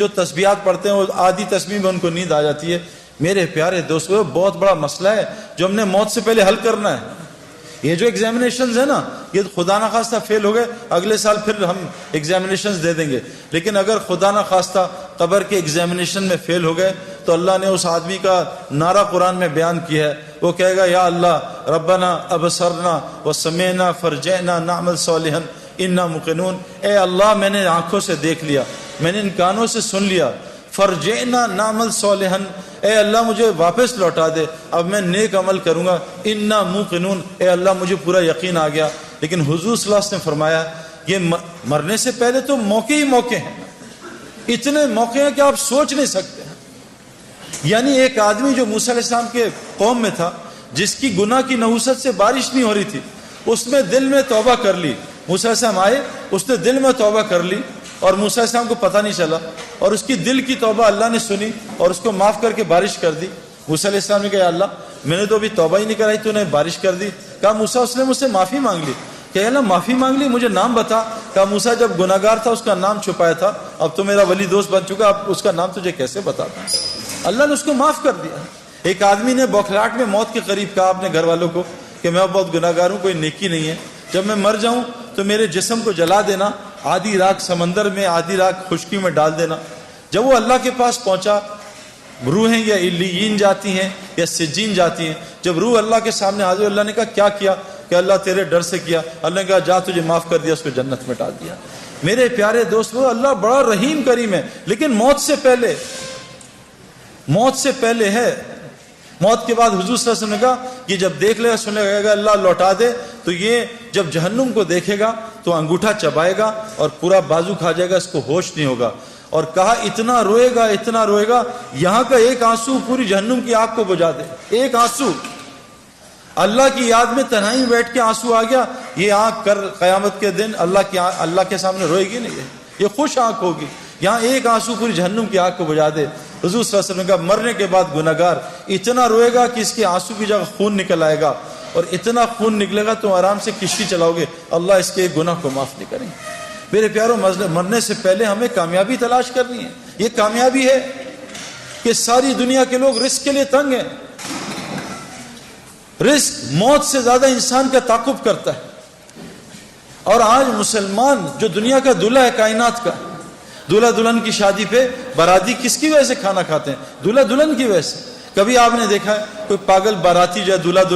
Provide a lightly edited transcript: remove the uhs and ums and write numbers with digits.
جو تسبیحات پڑھتے ہیں وہ آدھی تسبیح میں ان کو نیند آ جاتی ہے۔ میرے پیارے دوستو، بہت بڑا مسئلہ ہے جو ہم نے موت سے پہلے حل کرنا ہے۔ یہ جو ایگزامینیشنز ہیں نا، یہ خدا نخواستہ فیل ہو گئے، اگلے سال پھر ہم ایگزامینیشنز دے دیں گے، لیکن اگر خدا نخواستہ قبر کے ایگزامینیشن میں فیل ہو گئے تو اللہ نے اس آدمی کا نعرہ قرآن میں بیان کیا ہے، وہ کہے گا یا اللہ ربنا ابصرنا وسمعنا فرجعنا نعمل صالحا انا موقنون۔ اے اللہ، میں نے آنکھوں سے دیکھ لیا، میں نے ان کانوں سے سن لیا، فرجعنا نعمل صالحا، اے اللہ مجھے واپس لوٹا دے، اب میں نیک عمل کروں گا، انا موقنون، اے اللہ مجھے پورا یقین آ گیا۔ لیکن حضور صلی اللہ علیہ وسلم نے فرمایا یہ مرنے سے پہلے تو موقع ہی موقع ہیں، اتنے موقع ہیں کہ آپ سوچ نہیں سکتے۔ یعنی ایک آدمی جو موسیٰ علیہ السلام کے قوم میں تھا، جس کی گناہ کی نحوست سے بارش نہیں ہو رہی تھی، اس نے دل میں توبہ کر لی۔ موسیٰ علیہ السلام آئے، اس نے دل میں توبہ کر لی اور موسیٰ علیہ السلام کو پتہ نہیں چلا، اور اس کی دل کی توبہ اللہ نے سنی اور اس کو معاف کر کے بارش کر دی۔ موسیٰ علیہ السلام نے کہا اللہ، میں نے تو ابھی توبہ ہی نہیں کرائی، تو نے بارش کر دی۔ کہا موسیٰ، اس نے مجھ سے معافی مانگ لی۔ کہ اللہ معافی مانگ لی، مجھے نام بتا۔ کہا موسیٰ، جب گناہ گار تھا اس کا نام چھپایا تھا، اب تو میرا ولی دوست بن چکا، اب اس کا نام تجھے کیسے بتاتا؟ اللہ نے اس کو معاف کر دیا۔ ایک آدمی نے بوکھلاہٹ میں موت کے قریب کہا اپنے گھر والوں کو کہ میں بہت گناہ گار ہوں، کوئی نیکی نہیں ہے، جب میں مر جاؤں تو میرے جسم کو جلا دینا، آدھی رات سمندر میں آدھی رات خشکی میں ڈال دینا۔ جب وہ اللہ کے پاس پہنچا، روحیں یا علیین جاتی ہیں یا سجین جاتی ہیں، جب روح اللہ کے سامنے حاضر، اللہ نے کہا کیا کہ اللہ تیرے ڈر سے کیا۔ اللہ نے کہا جا، تجھے معاف کر دیا، اس کو جنت میں ڈال دیا۔ میرے پیارے دوستو، اللہ بڑا رحیم کریم ہے، لیکن موت سے پہلے ہے۔ موت کے بعد حضور صلی اللہ علیہ وسلم نے کہا یہ جب دیکھ لے گا، سنے گا اللہ لوٹا دے، تو یہ جب جہنم کو دیکھے گا تو انگوٹھا چبائے گا اور پورا بازو کھا جائے گا، اس کو ہوش نہیں ہوگا۔ اور کہا اتنا روئے گا یہاں کا ایک آنسو پوری جہنم کی آگ کو بجھا دے۔ ایک آنسو، اللہ کی یاد میں تنہائی میں بیٹھ کے آنسو آ گیا، یہ آنکھ کر قیامت کے دن اللہ کے سامنے روئے گی نہیں، یہ خوش آنکھ ہوگی۔ یہاں ایک آنسو پوری جہنم کی آگ کو بجھا دے۔ حضور صلی اللہ علیہ وسلم نے کہا مرنے کے بعد گناہگار اتنا روئے گا کہ اس کے آنسو کی جگہ خون نکل آئے گا، اور اتنا خون نکلے گا تو آرام سے کشتی چلاؤ گے، اللہ اس کے گناہ کو معاف نہیں کریں گے۔ میرے پیاروں، مرنے سے پہلے ہمیں کامیابی تلاش کرنی ہے۔ یہ کامیابی ہے کہ ساری دنیا کے لوگ رزق کے لیے تنگ ہیں۔ رزق موت سے زیادہ انسان کا تعاقب کرتا ہے، اور آج مسلمان جو دنیا کا دلہا ہے کائنات کا، دلہا دلہن کی شادی پہ باراتی کس کی وجہ سے کھانا کھاتے ہیں؟ دلہا دلہن کی وجہ سے۔ کبھی آپ نے دیکھا ہے کوئی پاگل باراتی جو ہے دلہا